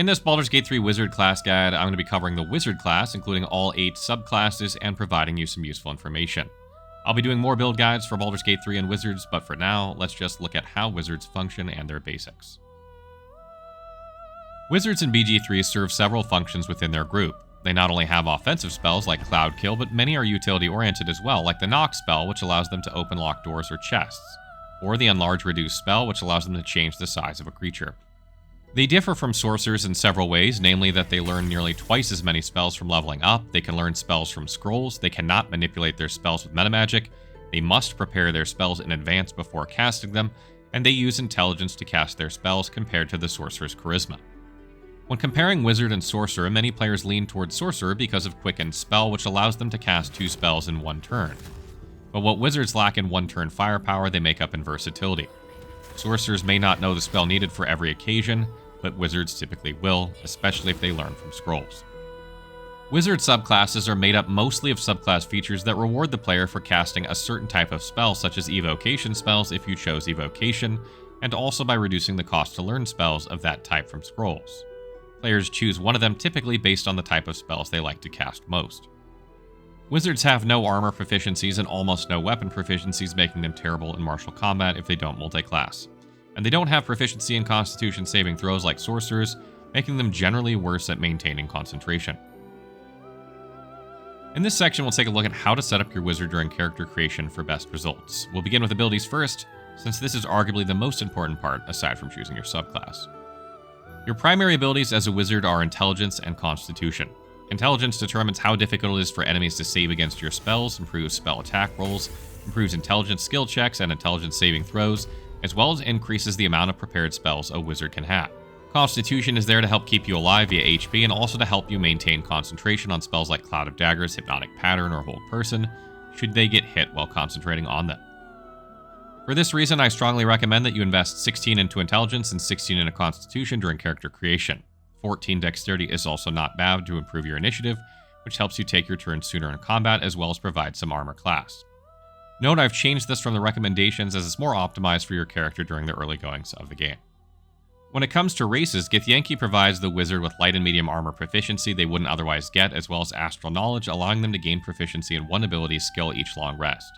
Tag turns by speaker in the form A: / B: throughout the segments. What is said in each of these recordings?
A: In this Baldur's Gate 3 Wizard class guide, I'm going to be covering the Wizard class, including all 8 subclasses, and providing you some useful information. I'll be doing more build guides for Baldur's Gate 3 and Wizards, but for now, let's just look at how Wizards function and their basics. Wizards in BG3 serve several functions within their group. They not only have offensive spells like Cloud Kill, but many are utility-oriented as well, like the Knock spell, which allows them to open locked doors or chests, or the Enlarge Reduce spell, which allows them to change the size of a creature. They differ from sorcerers in several ways, namely that they learn nearly twice as many spells from leveling up, they can learn spells from scrolls, they cannot manipulate their spells with metamagic, they must prepare their spells in advance before casting them, and they use intelligence to cast their spells compared to the sorcerer's charisma. When comparing Wizard and Sorcerer, many players lean towards Sorcerer because of Quickened Spell, which allows them to cast 2 spells in 1 turn. But what Wizards lack in 1-turn firepower, they make up in versatility. Sorcerers may not know the spell needed for every occasion, but Wizards typically will, especially if they learn from scrolls. Wizard subclasses are made up mostly of subclass features that reward the player for casting a certain type of spell, such as Evocation spells if you chose Evocation, and also by reducing the cost to learn spells of that type from scrolls. Players choose one of them typically based on the type of spells they like to cast most. Wizards have no armor proficiencies and almost no weapon proficiencies, making them terrible in martial combat if they don't multiclass. And they don't have proficiency in Constitution saving throws like sorcerers, making them generally worse at maintaining concentration. In this section, we'll take a look at how to set up your wizard during character creation for best results. We'll begin with abilities first, since this is arguably the most important part aside from choosing your subclass. Your primary abilities as a wizard are Intelligence and Constitution. Intelligence determines how difficult it is for enemies to save against your spells, improves spell attack rolls, improves intelligence skill checks and intelligence saving throws, as well as increases the amount of prepared spells a wizard can have. Constitution is there to help keep you alive via HP and also to help you maintain concentration on spells like Cloud of Daggers, Hypnotic Pattern, or Hold Person, should they get hit while concentrating on them. For this reason, I strongly recommend that you invest 16 into Intelligence and 16 into Constitution during character creation. 14 Dexterity is also not bad to improve your initiative, which helps you take your turn sooner in combat as well as provide some armor class. Note I've changed this from the recommendations as it's more optimized for your character during the early goings of the game. When it comes to races, Githyanki provides the wizard with light and medium armor proficiency they wouldn't otherwise get, as well as astral knowledge, allowing them to gain proficiency in one ability skill each long rest.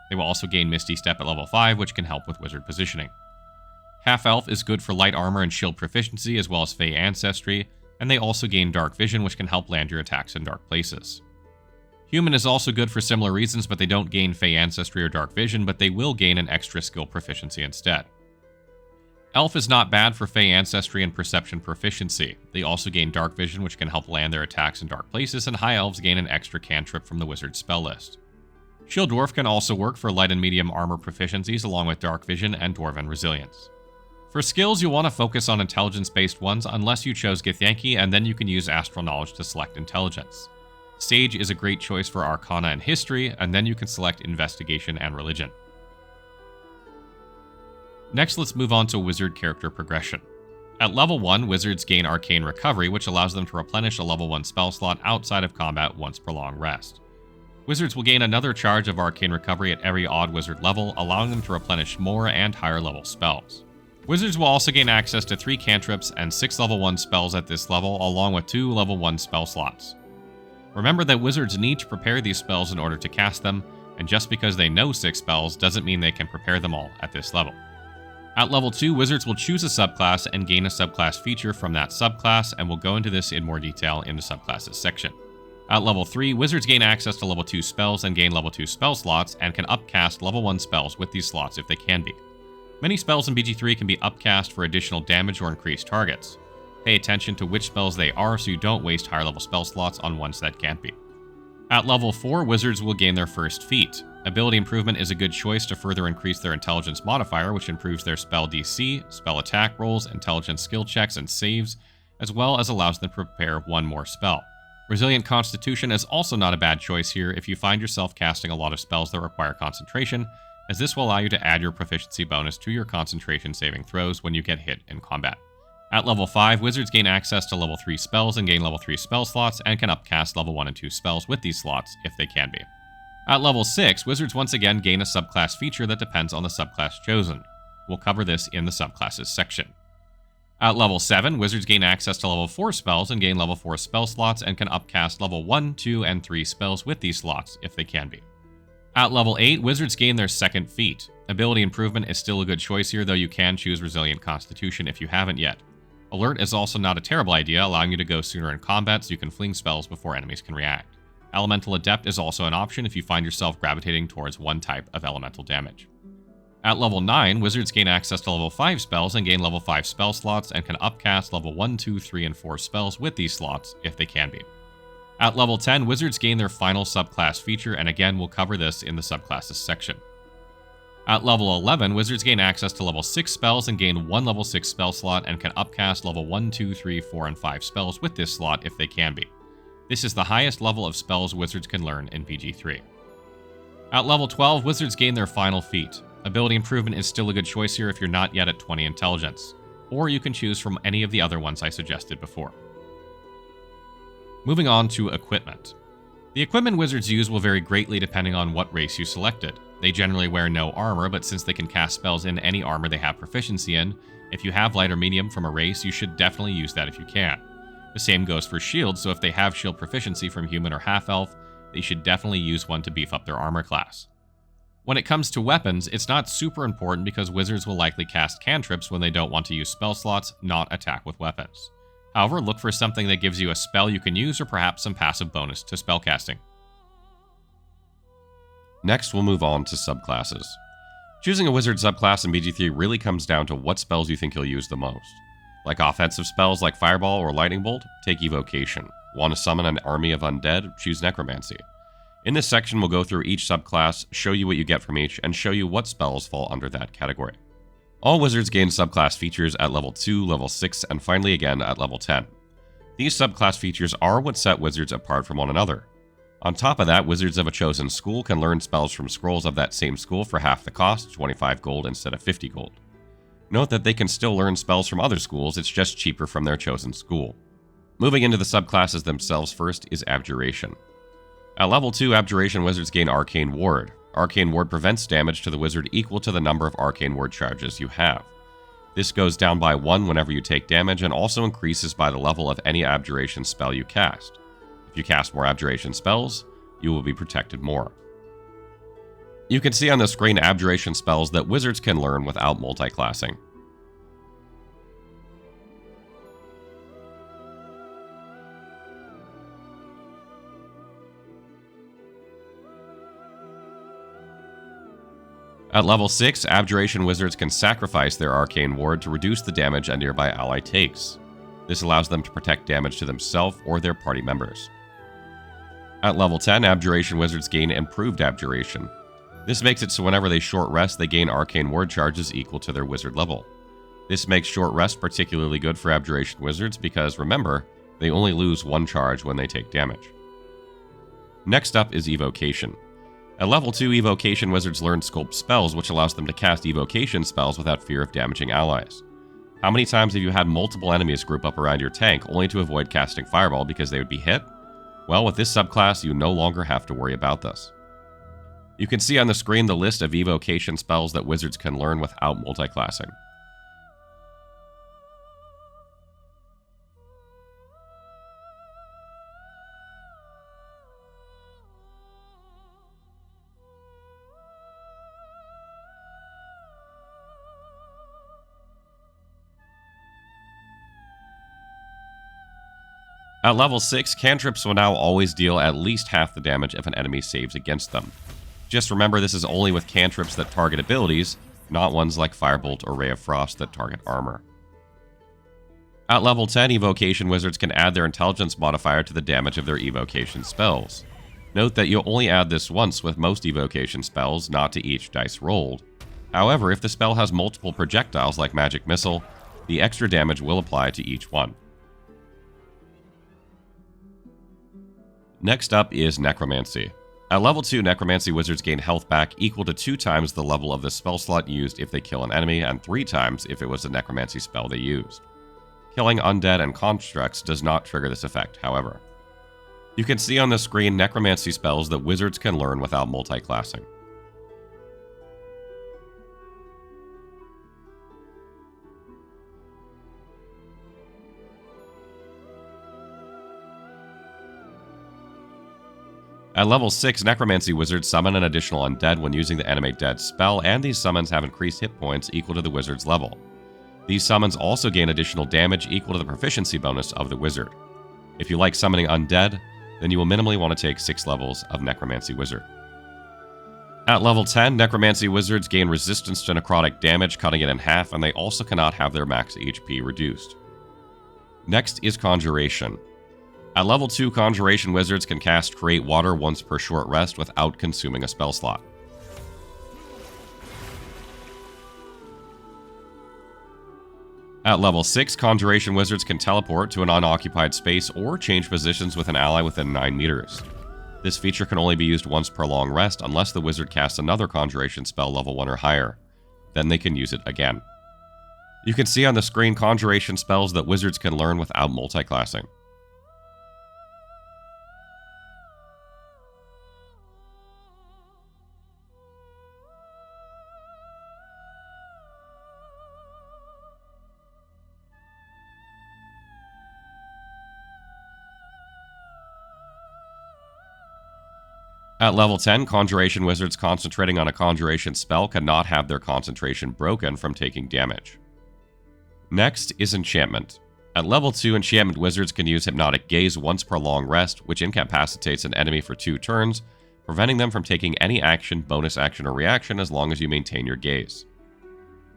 A: They will also gain Misty Step at level 5, which can help with wizard positioning. Half-Elf is good for light armor and shield proficiency, as well as Fey Ancestry, and they also gain Dark Vision, which can help land your attacks in dark places. Human is also good for similar reasons, but they don't gain Fey Ancestry or Dark Vision, but they will gain an extra skill proficiency instead. Elf is not bad for Fey Ancestry and Perception proficiency. They also gain Dark Vision, which can help land their attacks in dark places, and High Elves gain an extra cantrip from the wizard's spell list. Shield Dwarf can also work for light and medium armor proficiencies along with Dark Vision and Dwarven Resilience. For skills, you'll want to focus on intelligence-based ones unless you chose Githyanki, and then you can use Astral Knowledge to select Intelligence. Sage is a great choice for Arcana and History, and then you can select Investigation and Religion. Next, let's move on to Wizard character progression. At level 1, Wizards gain Arcane Recovery, which allows them to replenish a level 1 spell slot outside of combat once per long rest. Wizards will gain another charge of Arcane Recovery at every odd wizard level, allowing them to replenish more and higher level spells. Wizards will also gain access to 3 cantrips and 6 level 1 spells at this level, along with 2 level 1 spell slots. Remember that wizards need to prepare these spells in order to cast them, and just because they know 6 spells doesn't mean they can prepare them all at this level. At level 2, wizards will choose a subclass and gain a subclass feature from that subclass, and we'll go into this in more detail in the subclasses section. At level 3, wizards gain access to level 2 spells and gain level 2 spell slots, and can upcast level 1 spells with these slots if they can be. Many spells in BG3 can be upcast for additional damage or increased targets. Pay attention to which spells they are so you don't waste higher level spell slots on ones that can't be. At level 4, wizards will gain their first feat. Ability Improvement is a good choice to further increase their Intelligence modifier, which improves their spell DC, spell attack rolls, intelligence skill checks, and saves, as well as allows them to prepare one more spell. Resilient Constitution is also not a bad choice here if you find yourself casting a lot of spells that require concentration, as this will allow you to add your proficiency bonus to your concentration saving throws when you get hit in combat. At level 5, wizards gain access to level 3 spells and gain level 3 spell slots, and can upcast level 1 and 2 spells with these slots if they can be. At level 6, wizards once again gain a subclass feature that depends on the subclass chosen. We'll cover this in the subclasses section. At level 7, wizards gain access to level 4 spells and gain level 4 spell slots and can upcast level 1, 2, and 3 spells with these slots, if they can be. At level 8, wizards gain their second feat. Ability improvement is still a good choice here, though you can choose Resilient Constitution if you haven't yet. Alert is also not a terrible idea, allowing you to go sooner in combat so you can fling spells before enemies can react. Elemental Adept is also an option if you find yourself gravitating towards one type of elemental damage. At level 9, wizards gain access to level 5 spells and gain level 5 spell slots and can upcast level 1, 2, 3, and 4 spells with these slots, if they can be. At level 10, wizards gain their final subclass feature, and again, we'll cover this in the subclasses section. At level 11, wizards gain access to level 6 spells and gain 1 level 6 spell slot and can upcast level 1, 2, 3, 4, and 5 spells with this slot, if they can be. This is the highest level of spells wizards can learn in PG3. At level 12, wizards gain their final feat. Ability improvement is still a good choice here if you're not yet at 20 intelligence, or you can choose from any of the other ones I suggested before. Moving on to equipment. The equipment wizards use will vary greatly depending on what race you selected. They generally wear no armor, but since they can cast spells in any armor they have proficiency in, if you have light or medium from a race, you should definitely use that if you can. The same goes for shields, so if they have shield proficiency from human or half-elf, they should definitely use one to beef up their armor class. When it comes to weapons, it's not super important because wizards will likely cast cantrips when they don't want to use spell slots, not attack with weapons. However, look for something that gives you a spell you can use or perhaps some passive bonus to spellcasting. Next, we'll move on to subclasses. Choosing a wizard subclass in BG3 really comes down to what spells you think you'll use the most. Like offensive spells like Fireball or Lightning Bolt, take Evocation. Want to summon an army of undead? Choose Necromancy. In this section, we'll go through each subclass, show you what you get from each, and show you what spells fall under that category. All wizards gain subclass features at level 2, level 6, and finally again at level 10. These subclass features are what set wizards apart from one another. On top of that, wizards of a chosen school can learn spells from scrolls of that same school for half the cost, 25 gold instead of 50 gold. Note that they can still learn spells from other schools, it's just cheaper from their chosen school. Moving into the subclasses themselves first is Abjuration. At level 2, Abjuration wizards gain Arcane Ward. Arcane Ward prevents damage to the wizard equal to the number of Arcane Ward charges you have. This goes down by 1 whenever you take damage and also increases by the level of any Abjuration spell you cast. If you cast more Abjuration spells, you will be protected more. You can see on the screen Abjuration spells that wizards can learn without multiclassing. At level 6, Abjuration wizards can sacrifice their Arcane Ward to reduce the damage a nearby ally takes. This allows them to protect damage to themselves or their party members. At level 10, Abjuration wizards gain Improved Abjuration. This makes it so whenever they short rest, they gain Arcane Ward charges equal to their wizard level. This makes short rest particularly good for Abjuration wizards because, remember, they only lose 1 charge when they take damage. Next up is Evocation. At level 2, Evocation wizards learn Sculpt spells, which allows them to cast Evocation spells without fear of damaging allies. How many times have you had multiple enemies group up around your tank only to avoid casting Fireball because they would be hit? Well, with this subclass, you no longer have to worry about this. You can see on the screen the list of Evocation spells that wizards can learn without multiclassing. At level 6, cantrips will now always deal at least half the damage if an enemy saves against them. Just remember this is only with cantrips that target abilities, not ones like Firebolt or Ray of Frost that target armor. At level 10, Evocation wizards can add their Intelligence modifier to the damage of their Evocation spells. Note that you'll only add this once with most Evocation spells, not to each dice rolled. However, if the spell has multiple projectiles like Magic Missile, the extra damage will apply to each one. Next up is Necromancy. At level 2, Necromancy wizards gain health back equal to 2 times the level of the spell slot used if they kill an enemy, and 3 times if it was a Necromancy spell they used. Killing undead and constructs does not trigger this effect, however. You can see on the screen Necromancy spells that wizards can learn without multiclassing. At level 6, Necromancy Wizards summon an additional undead when using the Animate Dead spell, and these summons have increased hit points equal to the wizard's level. These summons also gain additional damage equal to the proficiency bonus of the wizard. If you like summoning undead, then you will minimally want to take 6 levels of Necromancy Wizard. At level 10, Necromancy Wizards gain resistance to necrotic damage, cutting it in half, and they also cannot have their max HP reduced. Next is Conjuration. At level 2, Conjuration Wizards can cast Create Water once per short rest without consuming a spell slot. At level 6, Conjuration Wizards can teleport to an unoccupied space or change positions with an ally within 9 meters. This feature can only be used once per long rest unless the wizard casts another Conjuration spell level 1 or higher. Then they can use it again. You can see on the screen Conjuration spells that wizards can learn without multiclassing. At level 10, Conjuration Wizards concentrating on a Conjuration spell cannot have their concentration broken from taking damage. Next is Enchantment. At level 2, Enchantment Wizards can use Hypnotic Gaze once per long rest, which incapacitates an enemy for 2 turns, preventing them from taking any action, bonus action, or reaction as long as you maintain your gaze.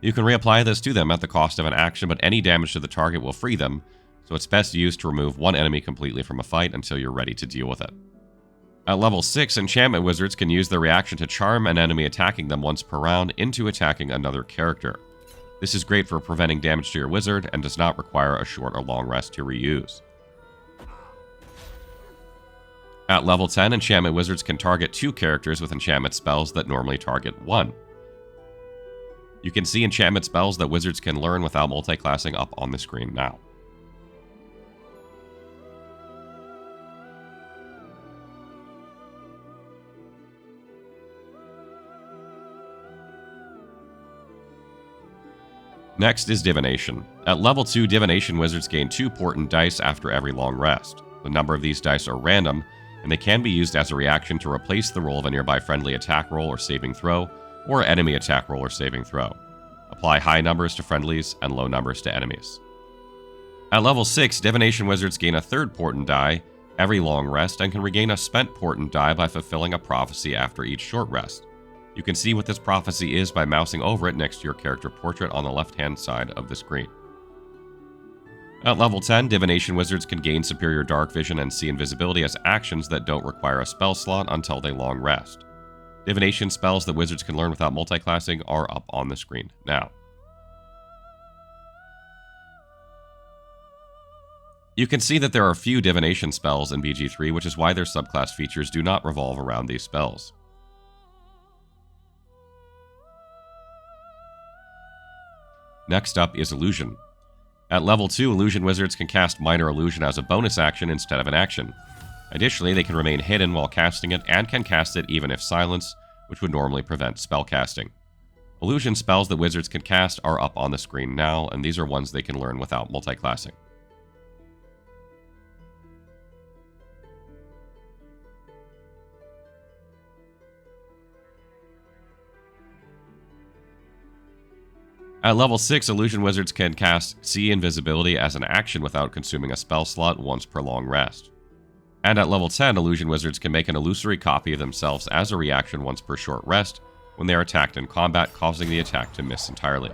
A: You can reapply this to them at the cost of an action, but any damage to the target will free them, so it's best used to remove one enemy completely from a fight until you're ready to deal with it. At level 6, Enchantment Wizards can use their reaction to charm an enemy attacking them once per round into attacking another character. This is great for preventing damage to your wizard and does not require a short or long rest to reuse. At level 10, Enchantment Wizards can target 2 characters with enchantment spells that normally target 1. You can see enchantment spells that wizards can learn without multiclassing up on the screen now. Next is Divination. At level 2, Divination Wizards gain 2 portent dice after every long rest. The number of these dice are random, and they can be used as a reaction to replace the roll of a nearby friendly attack roll or saving throw, or enemy attack roll or saving throw. Apply high numbers to friendlies and low numbers to enemies. At level 6, Divination Wizards gain a 3rd portent die every long rest and can regain a spent portent die by fulfilling a prophecy after each short rest. You can see what this prophecy is by mousing over it next to your character portrait on the left-hand side of the screen. At level 10, Divination Wizards can gain Superior Dark Vision and See Invisibility as actions that don't require a spell slot until they long rest. Divination spells that wizards can learn without multiclassing are up on the screen now. You can see that there are few Divination spells in BG3, which is why their subclass features do not revolve around these spells. Next up is Illusion. At level 2, Illusion Wizards can cast Minor Illusion as a bonus action instead of an action. Additionally, they can remain hidden while casting it and can cast it even if silenced, which would normally prevent spell casting. Illusion spells that wizards can cast are up on the screen now, and these are ones they can learn without multiclassing. At level 6, Illusion Wizards can cast See Invisibility as an action without consuming a spell slot once per long rest. And at level 10, Illusion Wizards can make an illusory copy of themselves as a reaction once per short rest when they are attacked in combat, causing the attack to miss entirely.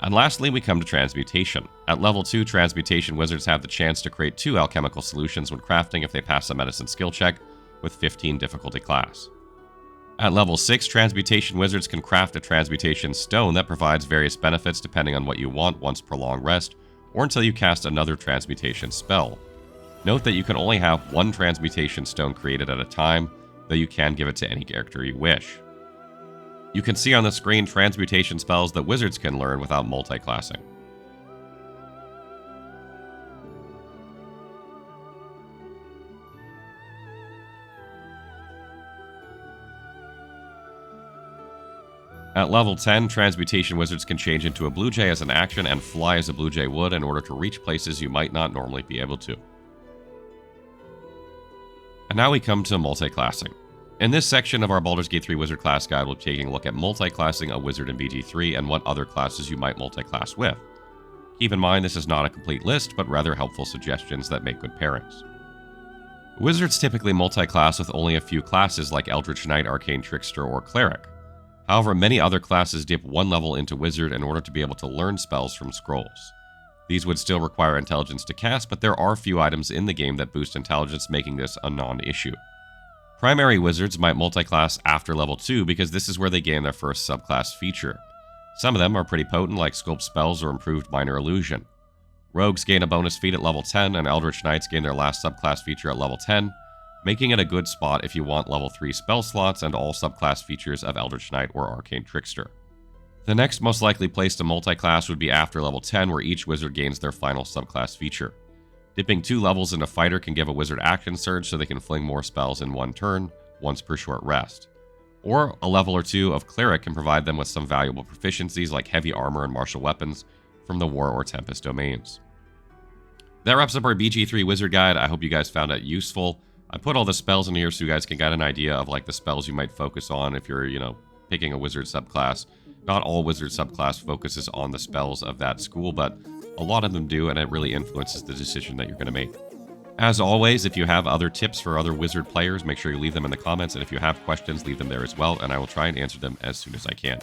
A: And lastly, we come to Transmutation. At level 2, Transmutation Wizards have the chance to create 2 alchemical solutions when crafting if they pass a medicine skill check with 15 difficulty class. At level 6, Transmutation Wizards can craft a Transmutation Stone that provides various benefits depending on what you want once per long rest, or until you cast another Transmutation spell. Note that you can only have 1 Transmutation Stone created at a time, though you can give it to any character you wish. You can see on the screen Transmutation spells that wizards can learn without multiclassing. At level 10, Transmutation Wizards can change into a Blue Jay as an action and fly as a Blue Jay would in order to reach places you might not normally be able to. And now we come to multiclassing. In this section of our Baldur's Gate 3 Wizard class guide, we'll be taking a look at multiclassing a wizard in BG3 and what other classes you might multiclass with. Keep in mind this is not a complete list, but rather helpful suggestions that make good pairings. Wizards typically multiclass with only a few classes like Eldritch Knight, Arcane Trickster, or Cleric. However, many other classes dip one level into Wizard in order to be able to learn spells from scrolls. These would still require intelligence to cast, but there are few items in the game that boost intelligence, making this a non-issue. Primary wizards might multiclass after level 2 because this is where they gain their first subclass feature. Some of them are pretty potent, like Sculpt Spells or Improved Minor Illusion. Rogues gain a bonus feat at level 10, and Eldritch Knights gain their last subclass feature at level 10, making it a good spot if you want level 3 spell slots and all subclass features of Eldritch Knight or Arcane Trickster. The next most likely place to multiclass would be after level 10, where each wizard gains their final subclass feature. Dipping 2 levels into Fighter can give a wizard action surge so they can fling more spells in one turn, once per short rest. Or a level or 2 of Cleric can provide them with some valuable proficiencies like heavy armor and martial weapons from the War or Tempest domains. That wraps up our BG3 Wizard Guide. I hope you guys found it useful. I put all the spells in here so you guys can get an idea of like the spells you might focus on if you're, picking a wizard subclass. Not all wizard subclass focuses on the spells of that school, but a lot of them do, and it really influences the decision that you're going to make. As always, if you have other tips for other wizard players, make sure you leave them in the comments, and if you have questions, leave them there as well, and I will try and answer them as soon as I can.